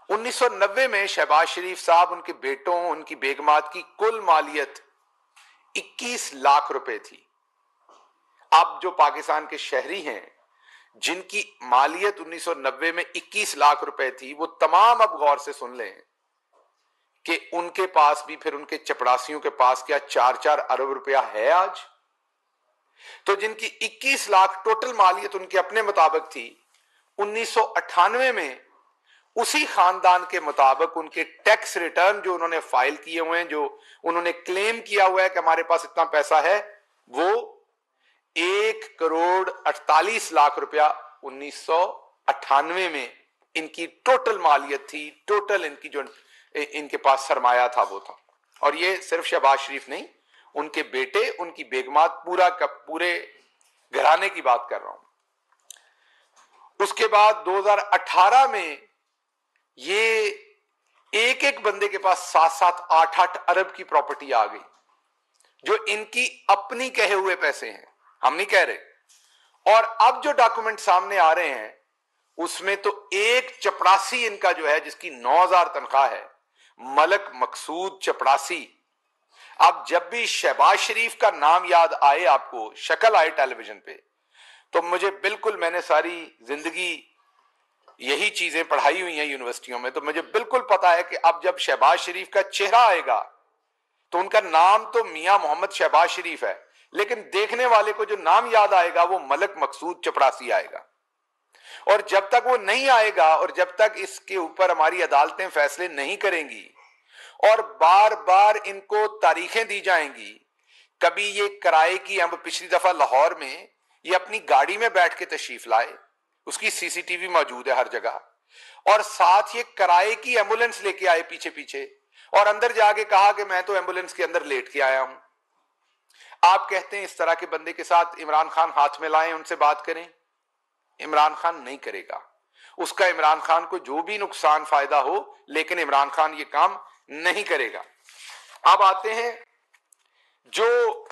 1990 में शहबाज शरीफ साहब, उनके बेटों, उनकी बेगमात की कुल मालियत 21 लाख रुपए थी। अब जो पाकिस्तान के शहरी हैं जिनकी मालियत 1990 में 21 लाख रुपए थी, वो तमाम अब गौर से सुन लें कि उनके पास भी, फिर उनके चपड़ासियों के पास क्या 4-4 अरब रुपया है आज? तो जिनकी 21 लाख टोटल मालियत उनके अपने मुताबिक थी, 1998 में उसी खानदान के मुताबिक उनके टैक्स रिटर्न जो उन्होंने फाइल किए हुए हैं, जो उन्होंने क्लेम किया हुआ है कि हमारे पास इतना पैसा है, वो 1,48,00,000 रुपया 1998 में इनकी टोटल मालियत थी। टोटल इनकी जो इनके पास सरमाया था वो था। और ये सिर्फ शहबाज शरीफ नहीं, उनके बेटे, उनकी बेगमात, पूरे घराने की बात कर रहा हूं। उसके बाद 2018 में ये एक एक बंदे के पास 7-7, 8-8 अरब की प्रॉपर्टी आ गई, जो इनकी अपनी कहे हुए पैसे हैं, हम नहीं कह रहे। और अब जो डॉक्यूमेंट सामने आ रहे हैं उसमें तो एक चपड़ासी इनका जो है, जिसकी 9,000 तनख्वाह है, मलक मकसूद चपड़ासी। अब जब भी शहबाज शरीफ का नाम याद आए, आपको शक्ल आए टेलीविजन पे, तो मुझे बिल्कुल, मैंने सारी जिंदगी यही चीजें पढ़ाई हुई हैं यूनिवर्सिटियों में, तो मुझे बिल्कुल पता है कि अब जब शहबाज शरीफ का चेहरा आएगा तो उनका नाम तो मियां मोहम्मद शहबाज शरीफ है, लेकिन देखने वाले को जो नाम याद आएगा वो मलक मकसूद चपड़ासी आएगा। और जब तक वो नहीं आएगा और जब तक इसके ऊपर हमारी अदालतें फैसले नहीं करेंगी और बार बार इनको तारीखें दी जाएंगी, कभी ये किराए की, हम पिछली दफा लाहौर में ये अपनी गाड़ी में बैठ के तशरीफ लाए, उसकी सीसीटीवी मौजूद है हर जगह, और साथ ये किराए की एम्बुलेंस लेके आए पीछे पीछे, और अंदर जाके कहा कि मैं तो एम्बुलेंस के अंदर लेट के आया हूं। आप कहते हैं इस तरह के बंदे के साथ इमरान खान हाथ में लाएं, उनसे बात करें, इमरान खान नहीं करेगा। उसका इमरान खान को जो भी नुकसान फायदा हो, लेकिन इमरान खान ये काम नहीं करेगा। अब आते हैं जो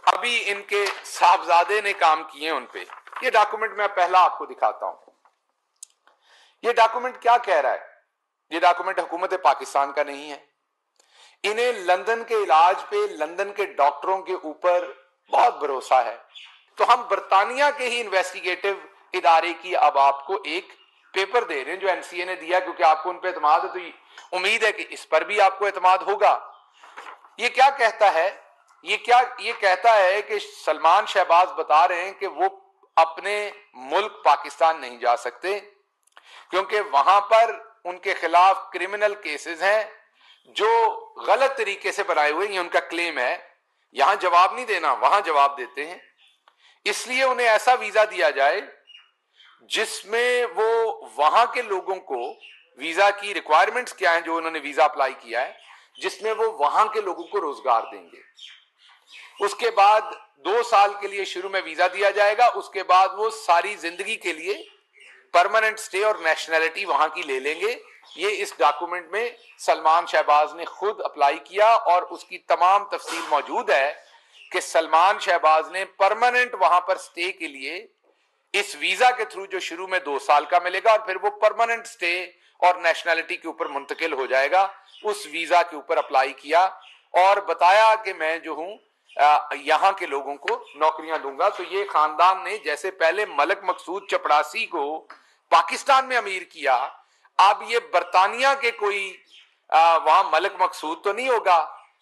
अभी इनके साहबजादे ने काम किए उन पे। ये डॉक्यूमेंट मैं पहला आपको दिखाता हूं। ये डॉक्यूमेंट क्या कह रहा है? ये डॉक्यूमेंट हुकूमत पाकिस्तान का नहीं है। इन्हें लंदन के इलाज पे, लंदन के डॉक्टरों के ऊपर बहुत भरोसा है, तो हम बरतानिया के ही इन्वेस्टिगेटिव इदारे की अब आपको एक पेपर दे रहे हैं जो एनसीए ने दिया, क्योंकि आपको उन पे एतमाद है, तो उम्मीद है कि इस पर भी आपको एतमाद होगा। ये क्या कहता है? ये कहता है कि सलमान शहबाज बता रहे हैं कि वो अपने मुल्क पाकिस्तान नहीं जा सकते क्योंकि वहां पर उनके खिलाफ क्रिमिनल केसेस हैं जो गलत तरीके से बनाए हुए, ये उनका क्लेम है। यहां जवाब नहीं देना, वहां जवाब देते हैं। इसलिए उन्हें ऐसा वीजा दिया जाए जिसमें वो वहां के लोगों को, वीजा की रिक्वायरमेंट्स क्या है जो उन्होंने वीजा अप्लाई किया है, जिसमें वो वहां के लोगों को रोजगार देंगे। उसके बाद 2 साल के लिए शुरू में वीजा दिया जाएगा, उसके बाद वो सारी जिंदगी के लिए परमानेंट स्टे और नेशनैलिटी वहां की ले लेंगे। ये इस डॉक्यूमेंट में सलमान शहबाज ने खुद अप्लाई किया और उसकी तमाम तफसील मौजूद है कि सलमान शहबाज ने परमानेंट वहां पर स्टे के लिए इस वीजा के थ्रू, जो शुरू में 2 साल का मिलेगा और फिर वो परमानेंट स्टे और नेशनैलिटी के ऊपर मुंतकिल हो जाएगा, उस वीजा के ऊपर अप्लाई किया और बताया कि मैं जो हूं यहां के लोगों को नौकरियां दूंगा। तो ये खानदान ने जैसे पहले मलक मकसूद चपड़ासी को पाकिस्तान में अमीर किया, अब ये बरतानिया के कोई वहां मलक मकसूद तो नहीं होगा,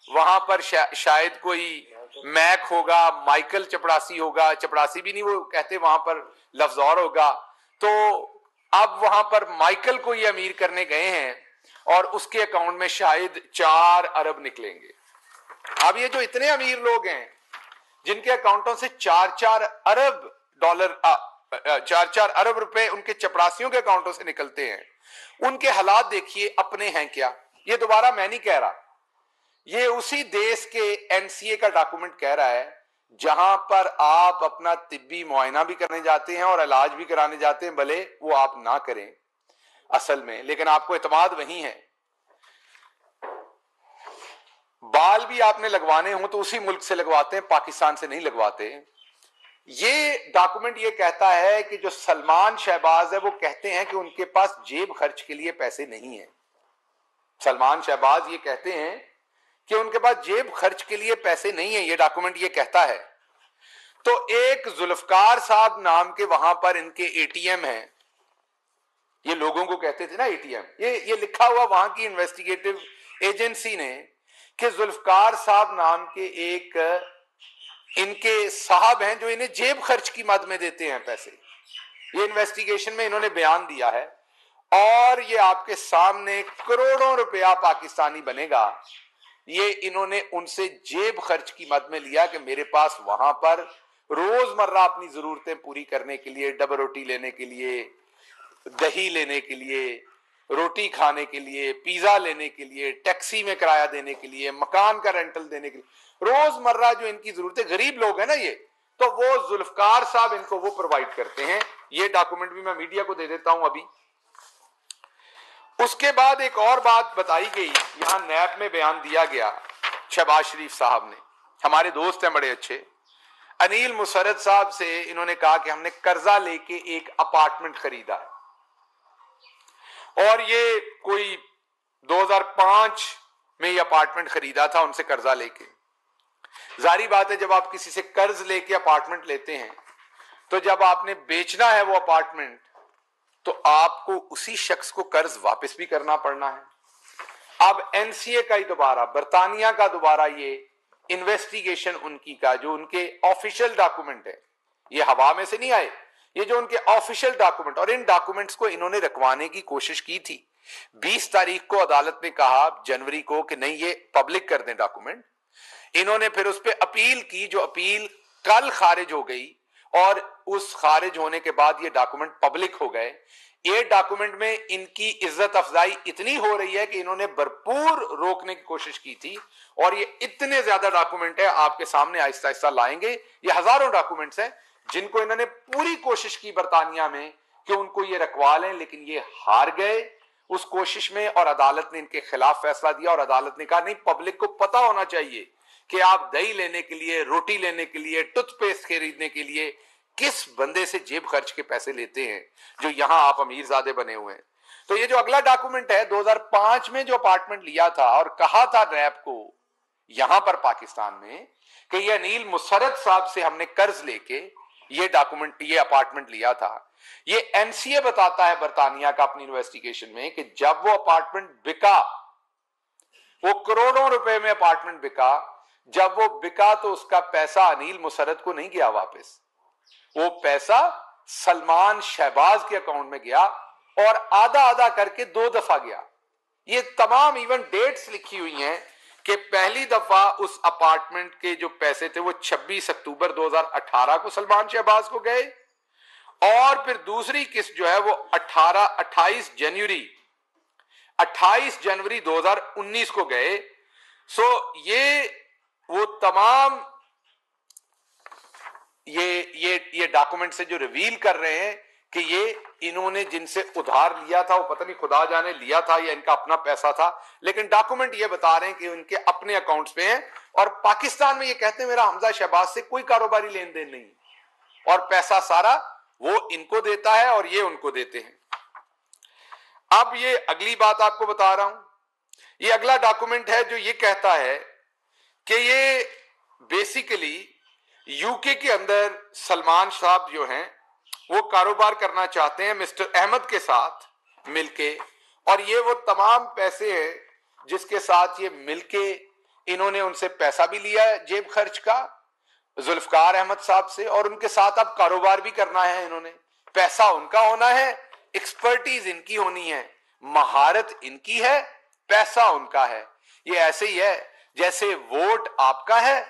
वहां पर शायद कोई मैक होगा, माइकल चपड़ासी होगा, चपड़ासी भी नहीं वो कहते, वहां पर लफ्ज और होगा। तो अब वहां पर माइकल को ये अमीर करने गए हैं और उसके अकाउंट में शायद 4 अरब निकलेंगे। अब ये जो इतने अमीर लोग हैं जिनके अकाउंटों से 4-4 अरब डॉलर, 4-4 अरब रुपए उनके चपड़ासियों के अकाउंटों से निकलते हैं, उनके हालात देखिए अपने हैं क्या। ये दोबारा मैं नहीं कह रहा, ये उसी देश के एनसीए का डॉक्यूमेंट कह रहा है जहां पर आप अपना तिब्बी मुआयना भी करने जाते हैं और इलाज भी कराने जाते हैं, भले वो आप ना करें असल में, लेकिन आपको एतमाद वही है। बाल भी आपने लगवाने हो तो उसी मुल्क से लगवाते हैं, पाकिस्तान से नहीं लगवाते। ये डॉक्यूमेंट ये कहता है कि जो सलमान शहबाज है वो कहते हैं कि उनके पास जेब खर्च के लिए पैसे नहीं है। सलमान शहबाज ये कहते हैं कि उनके पास जेब खर्च के लिए पैसे नहीं है, ये डॉक्यूमेंट ये कहता है। तो एक जुल्फकार साहब नाम के वहां पर इनके एटीएम है, ये लोगों को कहते थे ना एटीएम, ये लिखा हुआ वहां की इन्वेस्टिगेटिव एजेंसी ने कि जुल्फकार साहब नाम के एक इनके साहब हैं जो इन्हें जेब खर्च की मद में देते हैं पैसे। ये इन्वेस्टिगेशन में इन्होंने बयान दिया है और ये आपके सामने करोड़ों रुपया पाकिस्तानी बनेगा, ये इन्होंने उनसे जेब खर्च की मद में लिया कि मेरे पास वहां पर रोजमर्रा अपनी जरूरतें पूरी करने के लिए, डबल रोटी लेने के लिए, दही लेने के लिए, रोटी खाने के लिए, पिज्जा लेने के लिए, टैक्सी में किराया देने के लिए, मकान का रेंटल देने के लिए, रोजमर्रा जो इनकी जरूरतें, गरीब लोग हैं ना ये, तो वो जुल्फकार साहब इनको वो प्रोवाइड करते हैं। ये डॉक्यूमेंट भी मैं मीडिया को दे देता हूं अभी। उसके बाद एक और बात बताई गई, यहां नैब में बयान दिया गया, शहबाज शरीफ साहब ने, हमारे दोस्त हैं बड़े अच्छे, अनिल मुसर्रद साहब से इन्होंने कहा कि हमने कर्जा लेके एक अपार्टमेंट खरीदा है और ये कोई 2005 में ये अपार्टमेंट खरीदा था उनसे कर्जा लेके। जारी बात है जब आप किसी से कर्ज लेके अपार्टमेंट लेते हैं तो जब आपने बेचना है वो अपार्टमेंट तो आपको उसी शख्स को कर्ज वापस भी करना पड़ना है। अब एनसीए का ही दोबारा, बरतानिया का दोबारा ये इन्वेस्टिगेशन उनकी का, जो उनके ऑफिशियल डॉक्यूमेंट है, ये हवा में से नहीं आए, ये जो उनके ऑफिशियल डॉक्यूमेंट, और इन डॉक्यूमेंट्स को इन्होंने रखवाने की कोशिश की थी। 20 तारीख को अदालत ने कहा जनवरी को कि नहीं ये पब्लिक कर दें डॉक्यूमेंट। इन्होंने फिर उस पर अपील की, जो अपील कल खारिज हो गई और उस खारिज होने के बाद ये डॉक्यूमेंट पब्लिक हो गए। ये डॉक्यूमेंट में इनकी इज्जत अफजाई इतनी हो रही है कि इन्होंने भरपूर रोकने की कोशिश की थी और ये इतने ज्यादा डॉक्यूमेंट है, आपके सामने आहिस्ता आहिस्ता लाएंगे। ये हजारों डॉक्यूमेंट्स हैं जिनको इन्होंने पूरी कोशिश की बरतानिया में कि उनको ये रखवा लें, लेकिन ये हार गए उस कोशिश में और अदालत ने इनके खिलाफ फैसला दिया। और अदालत ने कहा नहीं, पब्लिक को पता होना चाहिए कि आप दही लेने के लिए, रोटी लेने के लिए, टूथपेस्ट खरीदने के लिए किस बंदे से जेब खर्च के पैसे लेते हैं, जो यहां आप अमीरजादे बने हुए हैं। तो ये जो अगला डॉक्यूमेंट है, 2005 में जो अपार्टमेंट लिया था और कहा था नैब को यहां पर पाकिस्तान में कि ये अनिल मुसर्रद साहब से हमने कर्ज लेके ये डॉक्यूमेंट, ये अपार्टमेंट लिया था। ये एनसीए बताता है बरतानिया का अपनी इन्वेस्टिगेशन में कि जब वो अपार्टमेंट बिका, वो करोड़ों रुपए में अपार्टमेंट बिका, जब वो बिका तो उसका पैसा अनिल मुसर्रद को नहीं गया वापस, वो पैसा सलमान शहबाज के अकाउंट में गया और आधा आधा करके 2 दफा गया। ये तमाम इवन डेट्स लिखी हुई हैं कि पहली दफा उस अपार्टमेंट के जो पैसे थे वो 26 अक्टूबर 2018 को सलमान शहबाज को गए और फिर दूसरी किस्त जो है वो 28 जनवरी 2019 को गए। सो ये वो तमाम ये डॉक्यूमेंट से जो रिवील कर रहे हैं कि ये इन्होंने जिनसे उधार लिया था, वो पता नहीं खुदा जाने लिया था या इनका अपना पैसा था, लेकिन डॉक्यूमेंट ये बता रहे हैं कि इनके अपने अकाउंट्स पे हैं और पाकिस्तान में ये कहते हैं मेरा हमजा शहबाज से कोई कारोबारी लेन देन नहीं और पैसा सारा वो इनको देता है और ये उनको देते हैं। अब ये अगली बात आपको बता रहा हूं, ये अगला डॉक्यूमेंट है जो ये कहता है कि ये बेसिकली यूके के अंदर सलमान साहब जो हैं वो कारोबार करना चाहते हैं मिस्टर अहमद के साथ मिलके, और ये वो तमाम पैसे हैं जिसके साथ ये मिलके इन्होंने उनसे पैसा भी लिया है जेब खर्च का जुल्फकार अहमद साहब से, और उनके साथ अब कारोबार भी करना है इन्होंने। पैसा उनका होना है, एक्सपर्टीज इनकी होनी है, महारत इनकी है, पैसा उनका है। ये ऐसे ही है जैसे वोट आपका है,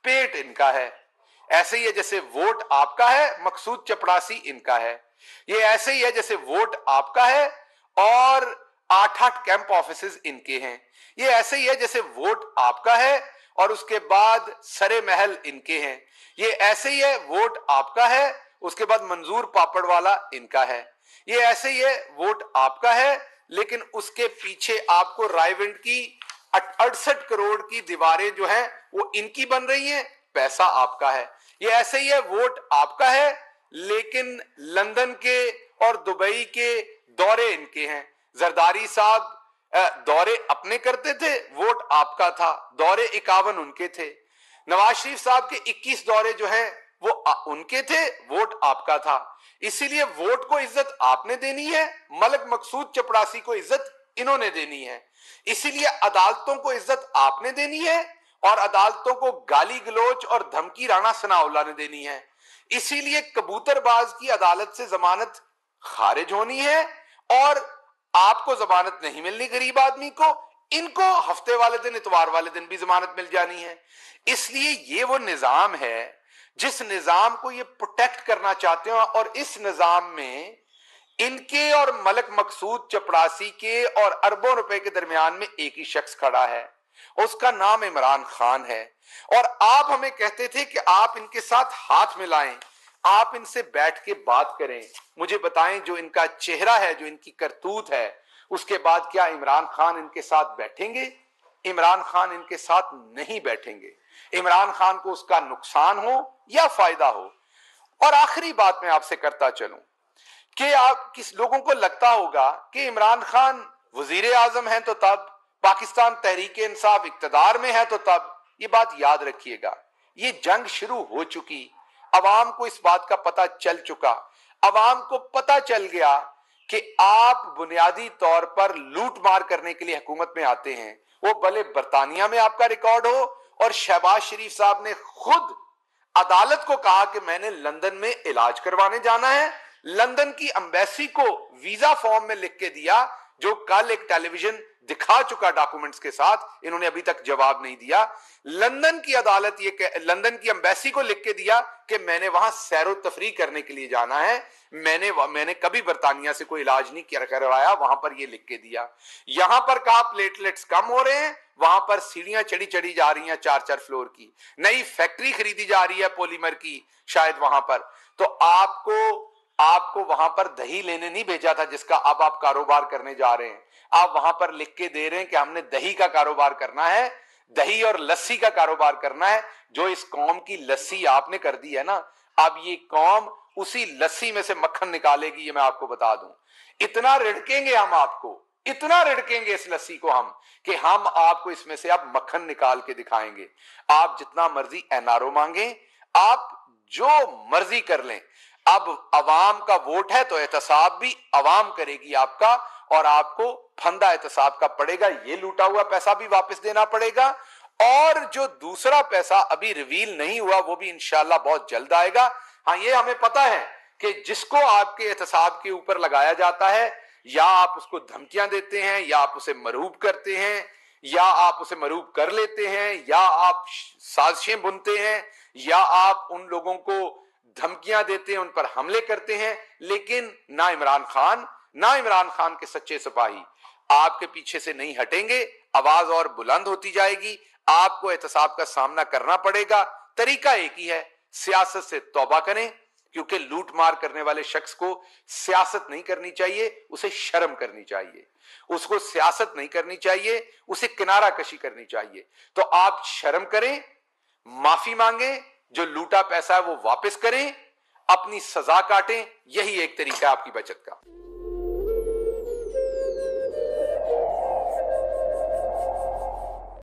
पेट इनका है। ऐसे ही है जैसे वोट आपका है, मकसूद चपड़ासी इनका है। ये ऐसे ही है जैसे वोट आपका है और 8-8 कैंप ऑफिसेज इनके हैं। ये ऐसे ही है जैसे वोट आपका है और उसके बाद सरे महल इनके हैं। ये ऐसे ही है वोट आपका है, उसके बाद मंजूर पापड़ वाला इनका है। ये ऐसे ही है वोट आपका है लेकिन उसके पीछे आपको रायविंड की 68 करोड़ की दीवारें जो हैं वो इनकी बन रही हैं, पैसा आपका है। ये ऐसे ही है, वोट आपका है लेकिन लंदन के और दुबई के दौरे इनके हैं। जरदारी साहब दौरे अपने करते थे, वोट आपका था, दौरे 51 उनके थे। नवाज शरीफ साहब के 21 दौरे जो हैं वो उनके थे, वोट आपका था। इसीलिए वोट को इज्जत आपने देनी है, मलिक मकसूद चपड़ासी को इज्जत इन्होंने देनी है। इसीलिए अदालतों को इज्जत आपने देनी है और अदालतों को गाली गलोच और धमकी राणा सनाउल्लाह ने देनी है। इसीलिए कबूतरबाज की अदालत से जमानत खारिज होनी है और आपको जमानत नहीं मिलनी गरीब आदमी को, इनको हफ्ते वाले दिन इतवार वाले दिन भी जमानत मिल जानी है। इसलिए ये वो निजाम है जिस निजाम को ये प्रोटेक्ट करना चाहते हैं और इस निजाम में इनके और मलिक मकसूद चपड़ासी के और अरबों रुपए के दरमियान में एक ही शख्स खड़ा है, उसका नाम इमरान खान है। और आप हमें कहते थे कि आप इनके साथ हाथ मिलाएं, आप इनसे बैठ के बात करें, मुझे बताएं जो इनका चेहरा है, जो इनकी करतूत है, उसके बाद क्या इमरान खान इनके साथ बैठेंगे? इमरान खान इनके साथ नहीं बैठेंगे। इमरान खान को उसका नुकसान हो या फायदा हो। और आखिरी बात मैं आपसे करता चलूं कि आप किस लोगों को लगता होगा कि इमरान खान वजीर आजम हैं तो तब, पाकिस्तान तहरीक इंसाफ इक्तदार में है तो तब। ये बात याद रखिएगा, ये जंग शुरू हो चुकी, अवाम को इस बात का पता चल चुका, अवाम को पता चल गया कि आप बुनियादी तौर पर लूट मार करने के लिए हुकूमत में आते हैं। वो भले बरतानिया में आपका रिकॉर्ड हो और शहबाज शरीफ साहब ने खुद अदालत को कहा कि मैंने लंदन में इलाज करवाने जाना है, लंदन की एम्बेसी को वीजा फॉर्म में लिख के दिया, जो कल एक टेलीविजन दिखा चुका डॉक्यूमेंट्स के साथ, इन्होंने अभी तक जवाब नहीं दिया। लंदन की अदालत लंदन की एम्बेसी को लिख के दिया कि मैंने वहां सैरो तफरी करने के लिए जाना है, मैंने कभी बरतानिया से कोई इलाज नहीं करवाया, वहां पर ये लिख के दिया। यहां पर कहा प्लेटलेट्स कम हो रहे हैं, वहां पर सीढ़ियां चढ़ी चढ़ी जा रही हैं 4-4 फ्लोर की, नई फैक्ट्री खरीदी जा रही है पॉलीमर की शायद वहां पर। तो आपको वहां पर दही लेने नहीं भेजा था जिसका अब आप कारोबार करने जा रहे हैं। आप वहां पर लिख के दे रहे हैं कि हमने दही का कारोबार करना है, दही और लस्सी का कारोबार करना है। जो इस कौम की लस्सी आपने कर दी है ना, अब ये कौम उसी लस्सी में से मक्खन निकालेगी, ये मैं आपको बता दूं। इतना रिड़केंगे हम आपको, इतना रिड़केंगे इस लस्सी को हम, कि हम आपको इसमें से अब मक्खन निकाल के दिखाएंगे। आप जितना मर्जी एनआरओ मांगे, आप जो मर्जी कर लें, अब अवाम का वोट है तो एहतसाब भी अवाम करेगी आपका, और आपको फंदा एहतसाब का पड़ेगा, ये लूटा हुआ पैसा भी वापस देना पड़ेगा। और जो दूसरा पैसा अभी रिवील नहीं हुआ वो भी इंशाल्लाह बहुत जल्द आएगा। हाँ, ये हमें पता है कि जिसको आपके एहतसाब के ऊपर लगाया जाता है, या आप उसको धमकियां देते हैं, या आप उसे मरूब करते हैं, या आप उसे मरूब कर लेते हैं, या आप साजिशें बुनते हैं, या आप उन लोगों को धमकियां देते हैं, उन पर हमले करते हैं। लेकिन ना इमरान खान के सच्चे सिपाही आपके पीछे से नहीं हटेंगे। आवाज और बुलंद होती जाएगी, आपको एहतसाब का सामना करना पड़ेगा। तरीका एक ही है, सियासत से तौबा करें, क्योंकि लूट मार करने वाले शख्स को सियासत नहीं करनी चाहिए, उसे शर्म करनी चाहिए। उसको सियासत नहीं करनी चाहिए, उसे किनारा कशी करनी चाहिए। तो आप शर्म करें, माफी मांगे, जो लूटा पैसा है वो वापस करें, अपनी सजा काटें। यही एक तरीका है आपकी बचत का।